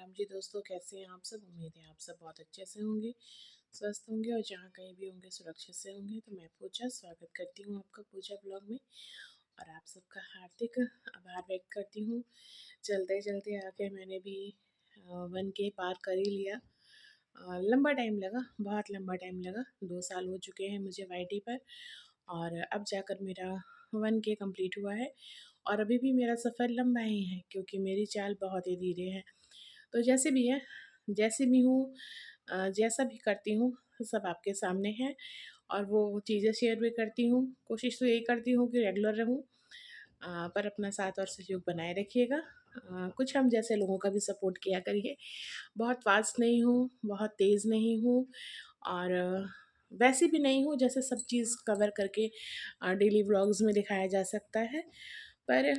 राम जी दोस्तों, कैसे हैं आप सब। उम्मीद है आप सब बहुत अच्छे से होंगे, स्वस्थ होंगे और जहाँ कहीं भी होंगे सुरक्षित से होंगे। तो मैं पूजा स्वागत करती हूँ आपका पूजा ब्लॉग में और आप सबका हार्दिक आभार व्यक्त करती हूँ। चलते चलते आके मैंने भी 1K पार कर ही लिया। लंबा टाइम लगा, बहुत लंबा टाइम लगा। 2 साल हो चुके हैं मुझे वाईटी पर और अब जाकर मेरा 1K कंप्लीट हुआ है। और अभी भी मेरा सफ़र लंबा ही है क्योंकि मेरी चाल बहुत ही धीरे है। तो जैसे भी है, जैसे भी हूँ, जैसा भी करती हूँ सब आपके सामने है और वो चीज़ें शेयर भी करती हूँ। कोशिश तो यही करती हूँ कि रेगुलर रहूँ, पर अपना साथ और सहयोग बनाए रखिएगा। कुछ हम जैसे लोगों का भी सपोर्ट किया करिए। बहुत फास्ट नहीं हूँ, बहुत तेज़ नहीं हूँ और वैसी भी नहीं हूँ जैसे सब चीज़ कवर करके डेली व्लॉग्स में दिखाया जा सकता है। पर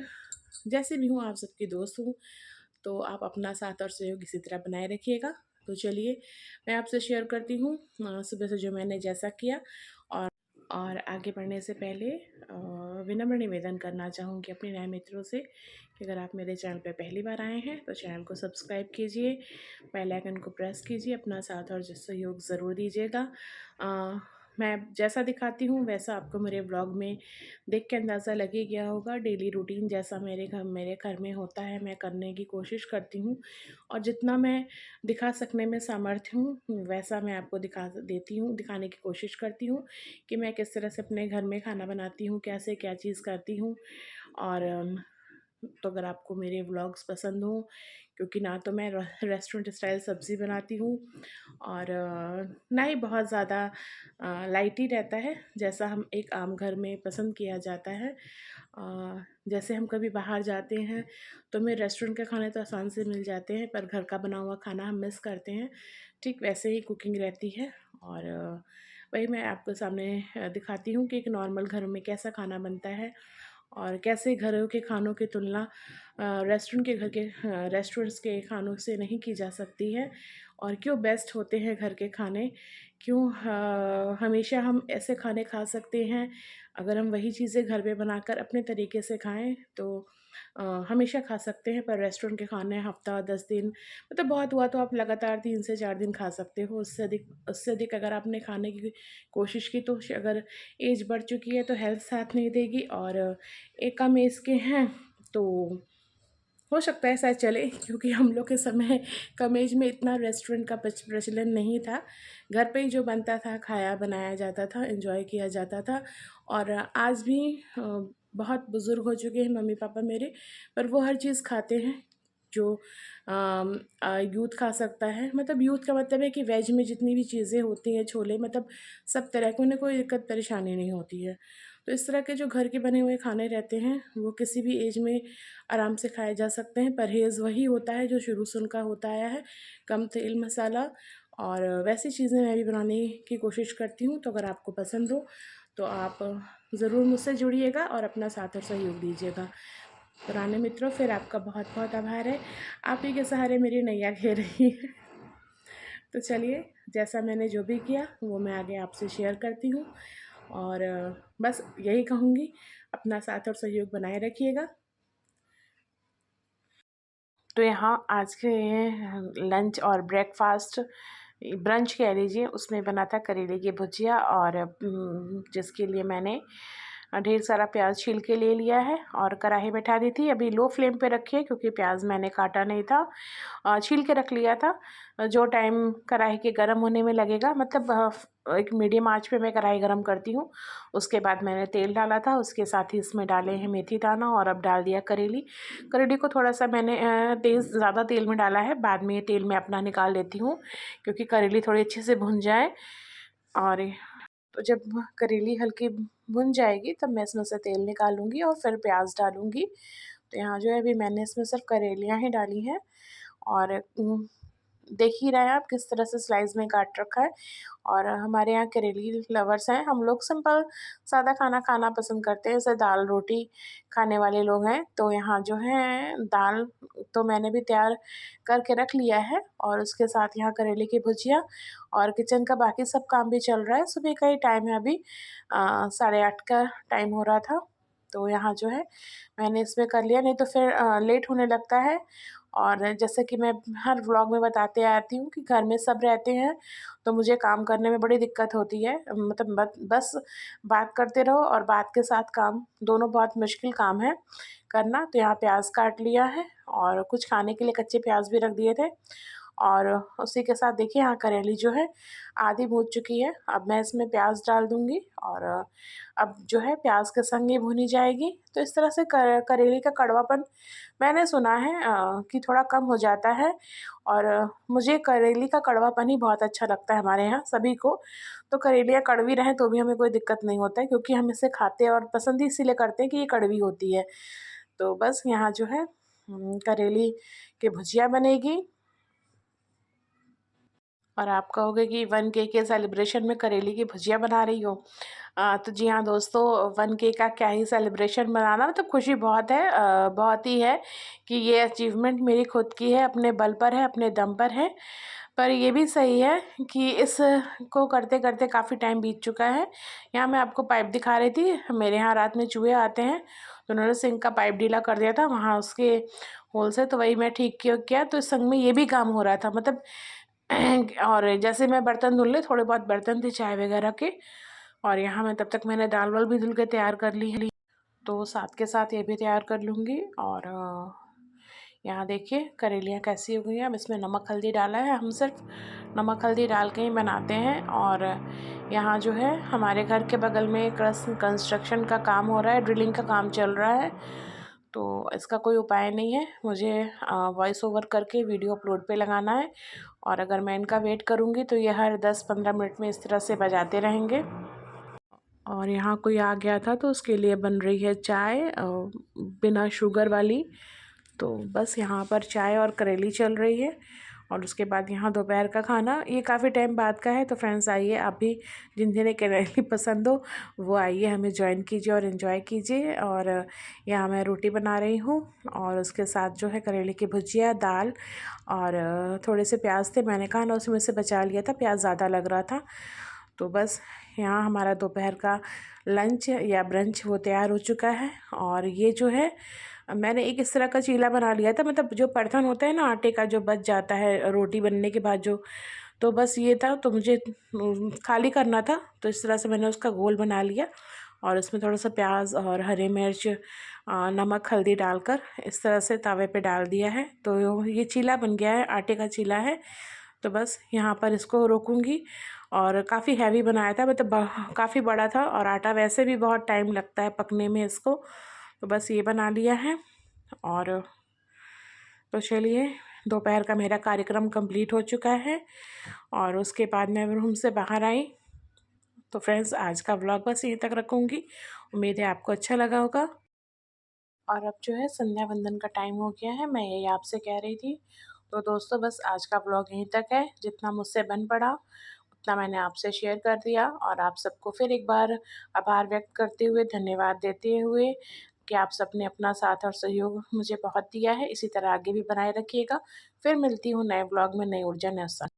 जैसे भी हूँ, आप सबकी दोस्त हूँ, तो आप अपना साथ और सहयोग इसी तरह बनाए रखिएगा। तो चलिए मैं आपसे शेयर करती हूँ सुबह से जो मैंने जैसा किया। और आगे बढ़ने से पहले विनम्र निवेदन करना चाहूँगी अपने नए मित्रों से कि अगर आप मेरे चैनल पे पहली बार आए हैं तो चैनल को सब्सक्राइब कीजिए, बेल आइकन को प्रेस कीजिए, अपना साथ और सहयोग ज़रूर दीजिएगा। मैं जैसा दिखाती हूँ वैसा आपको मेरे ब्लॉग में देख के अंदाज़ा लग ही गया होगा। डेली रूटीन जैसा मेरे घर में होता है मैं करने की कोशिश करती हूँ और जितना मैं दिखा सकने में सामर्थ्य हूँ वैसा मैं आपको दिखाने की कोशिश करती हूँ कि मैं किस तरह से अपने घर में खाना बनाती हूँ, कैसे क्या चीज़ करती हूँ। और तो अगर आपको मेरे व्लॉग्स पसंद हों, क्योंकि ना तो मैं रेस्टोरेंट स्टाइल सब्ज़ी बनाती हूँ और ना ही बहुत ज़्यादा लाइट ही रहता है जैसा हम एक आम घर में पसंद किया जाता है। जैसे हम कभी बाहर जाते हैं तो हमें रेस्टोरेंट के खाने तो आसान से मिल जाते हैं पर घर का बना हुआ खाना हम मिस करते हैं। ठीक वैसे ही कुकिंग रहती है और वही मैं आपके सामने दिखाती हूँ कि एक नॉर्मल घर में कैसा खाना बनता है और कैसे घरों के खानों की तुलना रेस्टोरेंट्स के खानों से नहीं की जा सकती है और क्यों बेस्ट होते हैं घर के खाने। क्यों हमेशा हम ऐसे खाने खा सकते हैं अगर हम वही चीज़ें घर पे बनाकर अपने तरीके से खाएं तो हमेशा खा सकते हैं। पर रेस्टोरेंट के खाने हफ्ता 10 दिन, मतलब बहुत हुआ तो आप लगातार 3 से 4 दिन खा सकते हो। उससे अधिक अगर आपने खाने की कोशिश की तो अगर एज बढ़ चुकी है तो हेल्थ साथ नहीं देगी और एक कम एज के हैं तो हो सकता है शायद चले, क्योंकि हम लोग के समय कम एज में इतना रेस्टोरेंट का प्रचलन नहीं था। घर पे ही जो बनता था खाया बनाया जाता था, एंजॉय किया जाता था। और आज भी बहुत बुज़ुर्ग हो चुके हैं मम्मी पापा मेरे, पर वो हर चीज़ खाते हैं जो यूथ खा सकता है। मतलब यूथ का मतलब है कि वेज में जितनी भी चीज़ें होती हैं, छोले, मतलब सब तरह की, उन्हें कोई दिक्कत परेशानी नहीं होती है। तो इस तरह के जो घर के बने हुए खाने रहते हैं वो किसी भी एज में आराम से खाए जा सकते हैं। परहेज़ वही होता है जो शुरू से उनका होता आया है, कम तेल मसाला और वैसी चीज़ें मैं भी बनाने की कोशिश करती हूँ। तो अगर आपको पसंद हो तो आप ज़रूर मुझसे जुड़िएगा और अपना साथ और सहयोग दीजिएगा। पुराने मित्रों, फिर आपका बहुत बहुत आभार है, आप ही के सहारे मेरी नैया घेर रही है। तो चलिए, जैसा मैंने जो भी किया वो मैं आगे आपसे शेयर करती हूँ और बस यही कहूँगी, अपना साथ और सहयोग बनाए रखिएगा। तो यहाँ आज के लंच और ब्रेकफास्ट, ब्रंच कह लीजिए, उसमें बना था करेले की भुजिया और जिसके लिए मैंने ढेर सारा प्याज छील के ले लिया है और कढ़ाई बैठा दी थी। अभी लो फ्लेम पे रखी है क्योंकि प्याज मैंने काटा नहीं था, छील के रख लिया था। जो टाइम कढ़ाई के गर्म होने में लगेगा, मतलब एक मीडियम आंच पे मैं कढ़ाई गर्म करती हूँ। उसके बाद मैंने तेल डाला था, उसके साथ ही इसमें डाले हैं मेथी दाना और अब डाल दिया करेली। करेली को थोड़ा सा मैंने ज़्यादा तेल में डाला है, बाद में ये तेल मैं अपना निकाल लेती हूँ क्योंकि करेली थोड़ी अच्छे से भुन जाए। और तो जब करेली हल्की भुन जाएगी तब मैं इसमें से तेल निकालूंगी और फिर प्याज डालूंगी। तो यहाँ जो है अभी मैंने इसमें सिर्फ करेलियाँ ही डाली हैं और देख ही रहे हैं आप किस तरह से स्लाइस में काट रखा है। और हमारे यहाँ करेली लवर्स हैं, हम लोग सिंपल सादा खाना खाना पसंद करते हैं, जैसे दाल रोटी खाने वाले लोग हैं। तो यहाँ जो है दाल तो मैंने भी तैयार करके रख लिया है और उसके साथ यहाँ करेले की भुजिया और किचन का बाकी सब काम भी चल रहा है। सुबह का ही टाइम है, अभी 8:30 का टाइम हो रहा था। तो यहाँ जो है मैंने इसमें कर लिया, नहीं तो फिर लेट होने लगता है और जैसे कि मैं हर व्लॉग में बताते आती हूँ कि घर में सब रहते हैं, तो मुझे काम करने में बड़ी दिक्कत होती है। मतलब बस बात करते रहो और बात के साथ काम, दोनों बहुत मुश्किल काम है करना। तो यहाँ प्याज़ काट लिया है और कुछ खाने के लिए कच्चे प्याज़ भी रख दिए थे, और उसी के साथ देखिए यहाँ करेली जो है आधी भून चुकी है। अब मैं इसमें प्याज़ डाल दूँगी और अब जो है प्याज़ के संग ये भुनी जाएगी। तो इस तरह से करेली का कड़वापन मैंने सुना है कि थोड़ा कम हो जाता है, और मुझे करेली का कड़वापन ही बहुत अच्छा लगता है हमारे यहाँ सभी को। तो करेलियाँ कड़वी रहें तो भी हमें कोई दिक्कत नहीं होता है, क्योंकि हम इसे खाते हैं और पसंद ही इसीलिए करते हैं कि ये कड़वी होती है। तो बस यहाँ जो है करेली की भुजिया बनेगी। और आप कहोगे कि 1K के सेलिब्रेशन में करेली की भुजिया बना रही हो। तो जी हाँ दोस्तों, 1K का क्या ही सेलिब्रेशन बनाना, मतलब खुशी बहुत है, बहुत ही है कि ये अचीवमेंट मेरी खुद की है, अपने बल पर है, अपने दम पर है। पर ये भी सही है कि इस को करते करते काफ़ी टाइम बीत चुका है। यहाँ मैं आपको पाइप दिखा रही थी, मेरे यहाँ रात में चूहे आते हैं, तो उन्होंने सिंक का पाइप ढीला कर दिया था वहाँ उसके होल से, तो वही मैं ठीक किया। तो इस संग में ये भी काम हो रहा था, मतलब और जैसे मैं बर्तन धुल ले, थोड़े बहुत बर्तन थे चाय वगैरह के, और यहाँ मैं तब तक मैंने दाल वाल भी धुल के तैयार कर ली है, तो साथ के साथ ये भी तैयार कर लूँगी। और यहाँ देखिए करेलियाँ कैसी हो गई हैं। अब इसमें नमक हल्दी डाला है, हम सिर्फ नमक हल्दी डाल के ही बनाते हैं। और यहाँ जो है हमारे घर के बगल में कंस्ट्रक्शन का काम हो रहा है, ड्रिलिंग का काम चल रहा है, तो इसका कोई उपाय नहीं है, मुझे वॉइस ओवर करके वीडियो अपलोड पे लगाना है। और अगर मैं इनका वेट करूँगी तो ये हर 10-15 मिनट में इस तरह से बजाते रहेंगे। और यहाँ कोई आ गया था तो उसके लिए बन रही है चाय बिना शुगर वाली। तो बस यहाँ पर चाय और करेली चल रही है। और उसके बाद यहाँ दोपहर का खाना, ये काफ़ी टाइम बाद का है, तो फ्रेंड्स आइए, आप भी जिन जिन्हें करेली पसंद हो वो आइए, हमें ज्वाइन कीजिए और इन्जॉय कीजिए। और यहाँ मैं रोटी बना रही हूँ, और उसके साथ जो है करेले की भुजिया, दाल, और थोड़े से प्याज थे, मैंने कहा ना उसमें से बचा लिया था, प्याज ज़्यादा लग रहा था। तो बस यहाँ हमारा दोपहर का लंच या ब्रंच वो तैयार हो चुका है। और ये जो है मैंने एक इस तरह का चीला बना लिया था, मतलब जो बर्तन होता है ना आटे का, जो बच जाता है रोटी बनने के बाद जो, तो बस ये था, तो मुझे खाली करना था, तो इस तरह से मैंने उसका गोल बना लिया, और इसमें थोड़ा सा प्याज और हरी मिर्च, नमक हल्दी डालकर इस तरह से तवे पे डाल दिया है। तो ये चीला बन गया है, आटे का चीला है। तो बस यहाँ पर इसको रोकूँगी। और काफ़ी हैवी बनाया था, मतलब काफ़ी बड़ा था, और आटा वैसे भी बहुत टाइम लगता है पकने में इसको, तो बस ये बना लिया है। और तो चलिए, दोपहर का मेरा कार्यक्रम कंप्लीट हो चुका है, और उसके बाद मैं रूम से बाहर आई। तो फ्रेंड्स, आज का व्लॉग बस यहीं तक रखूँगी, उम्मीद है आपको अच्छा लगा होगा। और अब जो है संध्या वंदन का टाइम हो गया है, मैं यही आपसे कह रही थी। तो दोस्तों, बस आज का व्लॉग यहीं तक है, जितना मुझसे बन पड़ा उतना मैंने आपसे शेयर कर दिया। और आप सबको फिर एक बार आभार व्यक्त करते हुए, धन्यवाद देते हुए कि आप सबने अपना साथ और सहयोग मुझे बहुत दिया है, इसी तरह आगे भी बनाए रखिएगा। फिर मिलती हूँ नए व्लॉग में, नई ऊर्जा, नए उत्साह।